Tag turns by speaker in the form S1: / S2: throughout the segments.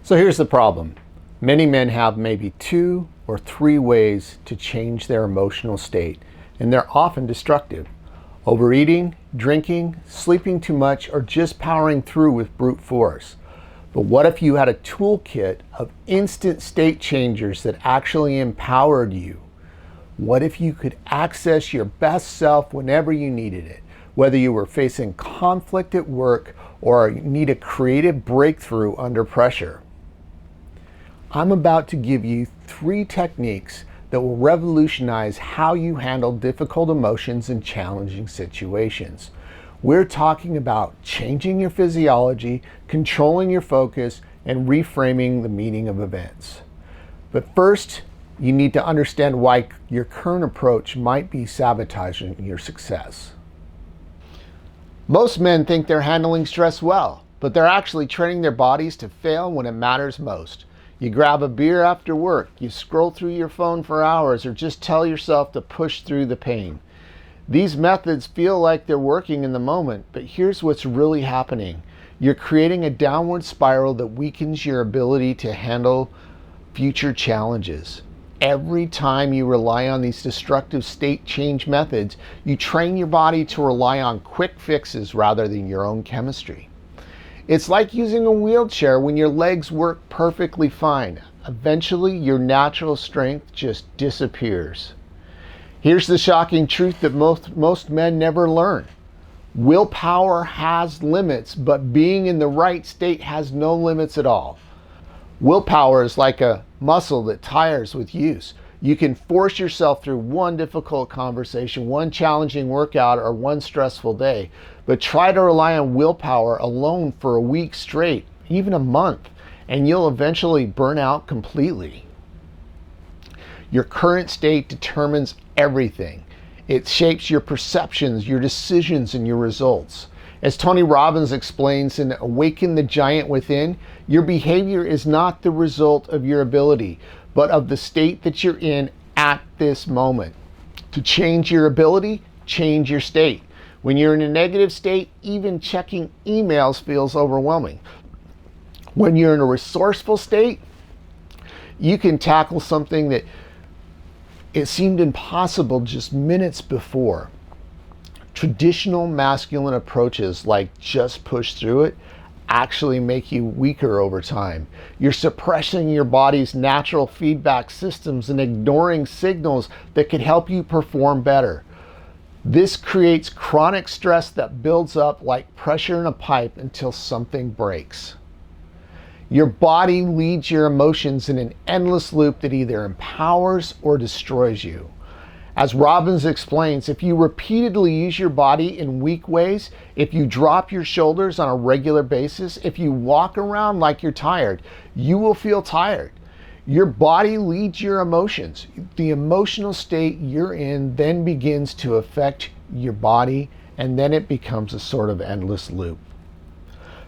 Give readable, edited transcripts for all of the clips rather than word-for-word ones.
S1: So here's the problem. Many men have maybe 2 or 3 ways to change their emotional state, and they're often destructive. Overeating, drinking, sleeping too much, or just powering through with brute force. But what if you had a toolkit of instant state changers that actually empowered you? What if you could access your best self whenever you needed it, whether you were facing conflict at work or need a creative breakthrough under pressure? I'm about to give you 3 techniques that will revolutionize how you handle difficult emotions in challenging situations. We're talking about changing your physiology, controlling your focus, and reframing the meaning of events. But first, you need to understand why your current approach might be sabotaging your success. Most men think they're handling stress well, but they're actually training their bodies to fail when it matters most. You grab a beer after work, you scroll through your phone for hours, or just tell yourself to push through the pain. These methods feel like they're working in the moment, but here's what's really happening. You're creating a downward spiral that weakens your ability to handle future challenges. Every time you rely on these destructive state change methods, you train your body to rely on quick fixes rather than your own chemistry. It's like using a wheelchair when your legs work perfectly fine. Eventually, your natural strength just disappears. Here's the shocking truth that most men never learn. Willpower has limits, but being in the right state has no limits at all. Willpower is like a muscle that tires with use. You can force yourself through one difficult conversation, one challenging workout, or one stressful day, but try to rely on willpower alone for a week straight, even a month, and you'll eventually burn out completely. Your current state determines everything. It shapes your perceptions, your decisions, and your results. As Tony Robbins explains in Awaken the Giant Within, your behavior is not the result of your ability, but of the state that you're in at this moment. To change your ability, change your state. When you're in a negative state, even checking emails feels overwhelming. When you're in a resourceful state, you can tackle something that it seemed impossible just minutes before. Traditional masculine approaches like just push through it actually make you weaker over time. You're suppressing your body's natural feedback systems and ignoring signals that could help you perform better. This creates chronic stress that builds up like pressure in a pipe until something breaks. Your body leads your emotions in an endless loop that either empowers or destroys you. As Robbins explains, if you repeatedly use your body in weak ways, if you drop your shoulders on a regular basis, if you walk around like you're tired, you will feel tired. Your body leads your emotions. The emotional state you're in then begins to affect your body, and then it becomes a sort of endless loop.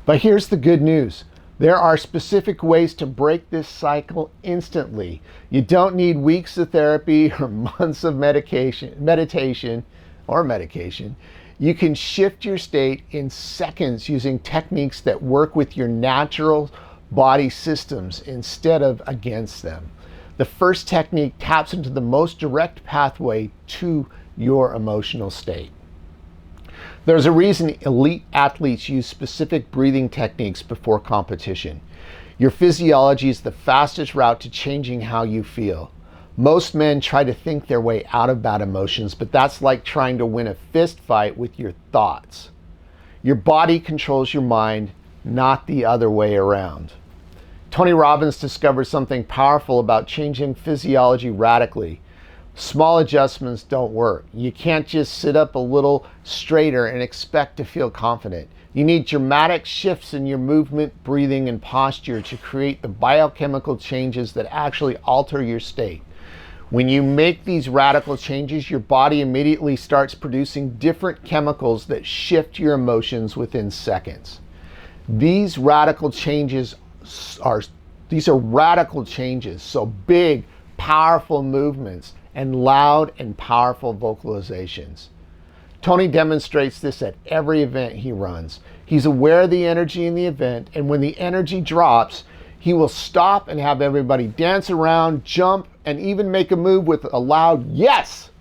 S1: But here's the good news. There are specific ways to break this cycle instantly. You don't need weeks of therapy or months of meditation. You can shift your state in seconds using techniques that work with your natural body systems instead of against them. The first technique taps into the most direct pathway to your emotional state. There's a reason elite athletes use specific breathing techniques before competition. Your physiology is the fastest route to changing how you feel. Most men try to think their way out of bad emotions, but that's like trying to win a fist fight with your thoughts. Your body controls your mind, not the other way around. Tony Robbins discovered something powerful about changing physiology radically. Small adjustments don't work. You can't just sit up a little straighter and expect to feel confident. You need dramatic shifts in your movement, breathing, and posture to create the biochemical changes that actually alter your state. When you make these radical changes, your body immediately starts producing different chemicals that shift your emotions within seconds. These are radical changes, so big, powerful movements and loud and powerful vocalizations. Tony demonstrates this at every event he runs. He's aware of the energy in the event, and when the energy drops, He will stop and have everybody dance around, jump, and even make a move with a loud yes.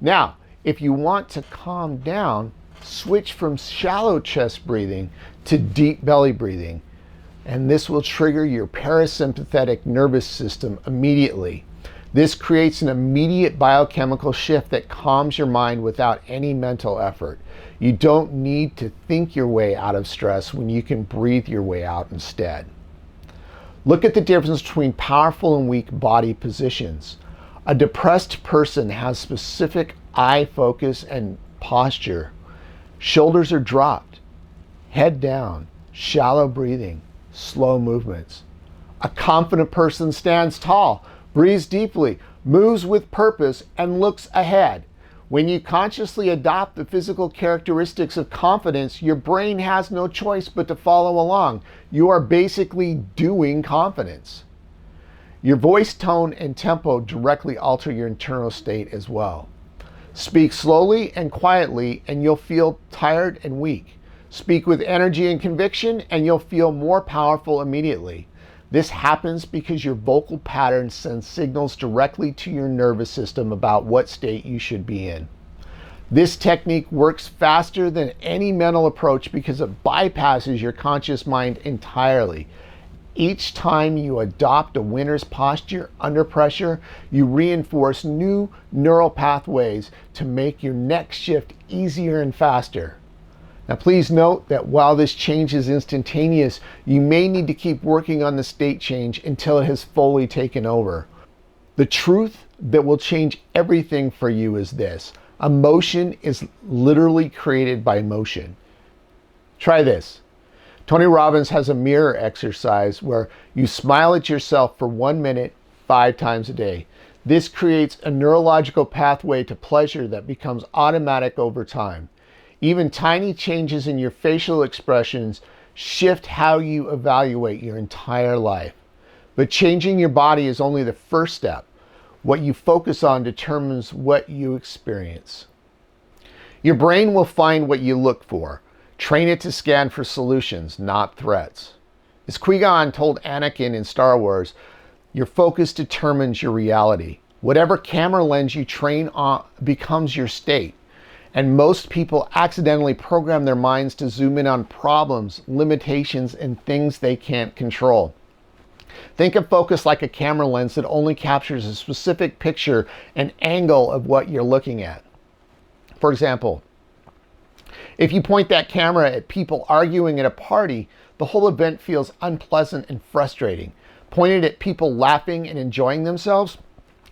S1: Now, if you want to calm down, switch from shallow chest breathing to deep belly breathing, and this will trigger your parasympathetic nervous system immediately. This creates an immediate biochemical shift that calms your mind without any mental effort. You don't need to think your way out of stress when you can breathe your way out instead. Look at the difference between powerful and weak body positions. A depressed person has specific eye focus and posture. Shoulders are dropped, head down, shallow breathing, slow movements. A confident person stands tall, breathes deeply, moves with purpose, and looks ahead. When you consciously adopt the physical characteristics of confidence, your brain has no choice but to follow along. You are basically doing confidence. Your voice tone and tempo directly alter your internal state as well. Speak slowly and quietly, and you'll feel tired and weak. Speak with energy and conviction, and you'll feel more powerful immediately. This happens because your vocal patterns send signals directly to your nervous system about what state you should be in. This technique works faster than any mental approach because it bypasses your conscious mind entirely. Each time you adopt a winner's posture under pressure, you reinforce new neural pathways to make your next shift easier and faster. Now, please note that while this change is instantaneous, you may need to keep working on the state change until it has fully taken over. The truth that will change everything for you is this: emotion is literally created by motion. Try this. Tony Robbins has a mirror exercise where you smile at yourself for 1 minute, 5 times a day. This creates a neurological pathway to pleasure that becomes automatic over time. Even tiny changes in your facial expressions shift how you evaluate your entire life. But changing your body is only the first step. What you focus on determines what you experience. Your brain will find what you look for. Train it to scan for solutions, not threats. As Qui-Gon told Anakin in Star Wars, your focus determines your reality. Whatever camera lens you train on becomes your state. And most people accidentally program their minds to zoom in on problems, limitations, and things they can't control. Think of focus like a camera lens that only captures a specific picture and angle of what you're looking at. For example, if you point that camera at people arguing at a party, the whole event feels unpleasant and frustrating. Point it at people laughing and enjoying themselves,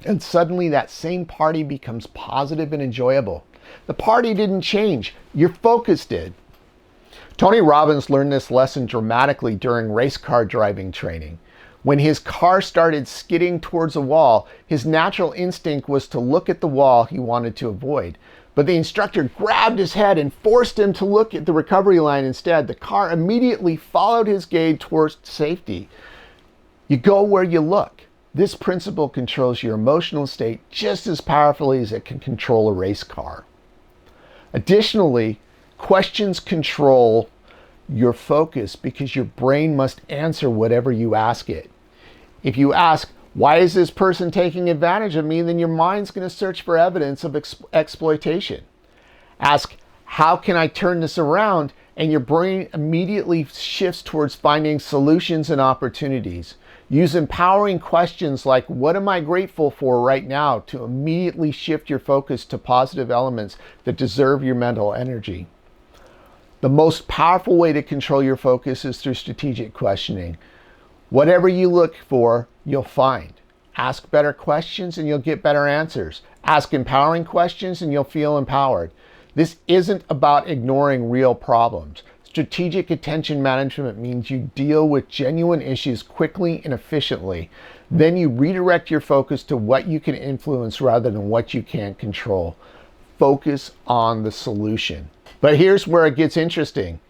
S1: and suddenly that same party becomes positive and enjoyable. The party didn't change, your focus did. Tony Robbins learned this lesson dramatically during race car driving training. When his car started skidding towards a wall, his natural instinct was to look at the wall he wanted to avoid. But the instructor grabbed his head and forced him to look at the recovery line instead. The car immediately followed his gaze towards safety. You go where you look. This principle controls your emotional state just as powerfully as it can control a race car. Additionally, questions control your focus because your brain must answer whatever you ask it. If you ask, "Why is this person taking advantage of me?" then your mind's going to search for evidence of exploitation. Ask, "How can I turn this around?" and your brain immediately shifts towards finding solutions and opportunities. Use empowering questions like, "What am I grateful for right now?" to immediately shift your focus to positive elements that deserve your mental energy. The most powerful way to control your focus is through strategic questioning. Whatever you look for, you'll find. Ask better questions and you'll get better answers. Ask empowering questions and you'll feel empowered. This isn't about ignoring real problems. Strategic attention management means you deal with genuine issues quickly and efficiently. Then you redirect your focus to what you can influence rather than what you can't control. Focus on the solution. But here's where it gets interesting.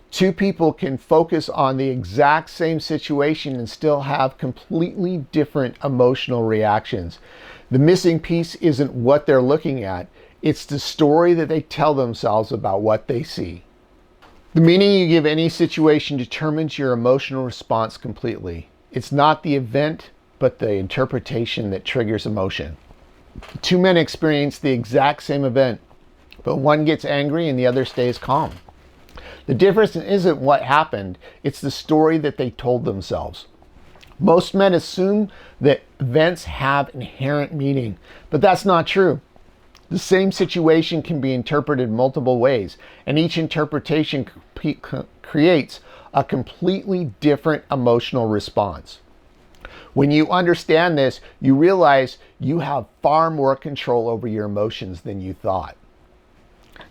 S1: Two people can focus on the exact same situation and still have completely different emotional reactions. The missing piece isn't what they're looking at, it's the story that they tell themselves about what they see. The meaning you give any situation determines your emotional response completely. It's not the event, but the interpretation that triggers emotion. Two men experience the exact same event, but one gets angry and the other stays calm. The difference isn't what happened, it's the story that they told themselves. Most men assume that events have inherent meaning, but that's not true. The same situation can be interpreted multiple ways, and each interpretation creates a completely different emotional response. When you understand this, you realize you have far more control over your emotions than you thought.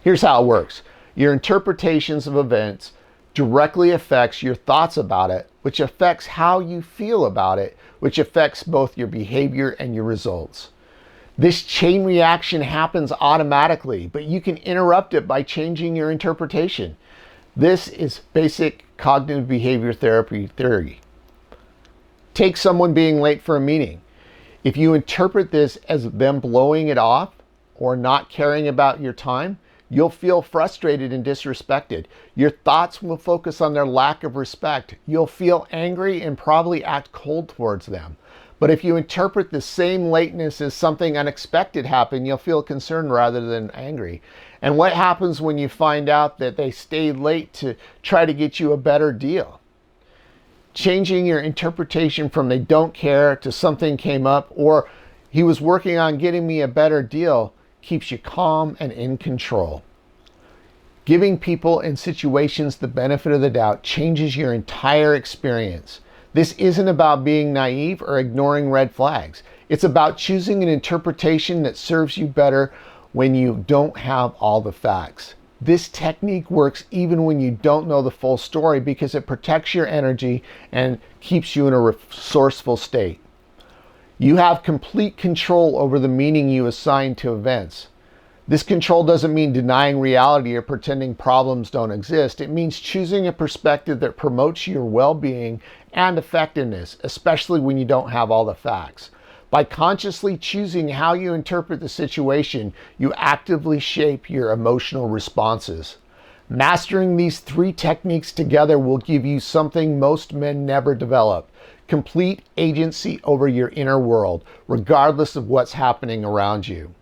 S1: Here's how it works. Your interpretations of events directly affects your thoughts about it, which affects how you feel about it, which affects both your behavior and your results. This chain reaction happens automatically, but you can interrupt it by changing your interpretation. This is basic cognitive behavior therapy theory. Take someone being late for a meeting. If you interpret this as them blowing it off or not caring about your time, you'll feel frustrated and disrespected. Your thoughts will focus on their lack of respect. You'll feel angry and probably act cold towards them. But if you interpret the same lateness as something unexpected happened, you'll feel concerned rather than angry. And what happens when you find out that they stayed late to try to get you a better deal? Changing your interpretation from they don't care to something came up or he was working on getting me a better deal keeps you calm and in control. Giving people and situations the benefit of the doubt changes your entire experience. This isn't about being naive or ignoring red flags. It's about choosing an interpretation that serves you better when you don't have all the facts. This technique works even when you don't know the full story because it protects your energy and keeps you in a resourceful state. You have complete control over the meaning you assign to events. This control doesn't mean denying reality or pretending problems don't exist. It means choosing a perspective that promotes your well-being and effectiveness, especially when you don't have all the facts. By consciously choosing how you interpret the situation, you actively shape your emotional responses. Mastering these three techniques together will give you something most men never develop: complete agency over your inner world, regardless of what's happening around you.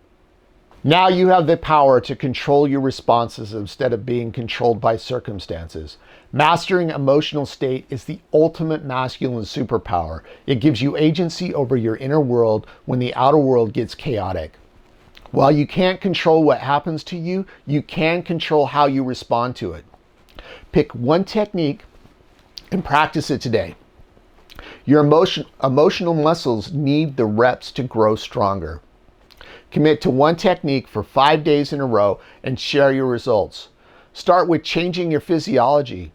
S1: Now you have the power to control your responses instead of being controlled by circumstances. Mastering emotional state is the ultimate masculine superpower. It gives you agency over your inner world when the outer world gets chaotic. While you can't control what happens to you, you can control how you respond to it. Pick one technique and practice it today. Your emotional muscles need the reps to grow stronger. Commit to one technique for 5 days in a row and share your results. Start with changing your physiology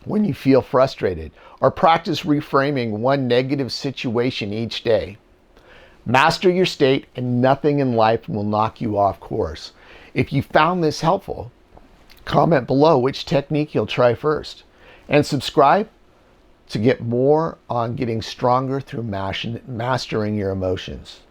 S1: when you feel frustrated, or practice reframing one negative situation each day. Master your state and nothing in life will knock you off course. If you found this helpful, comment below which technique you'll try first, and subscribe to get more on getting stronger through mastering your emotions.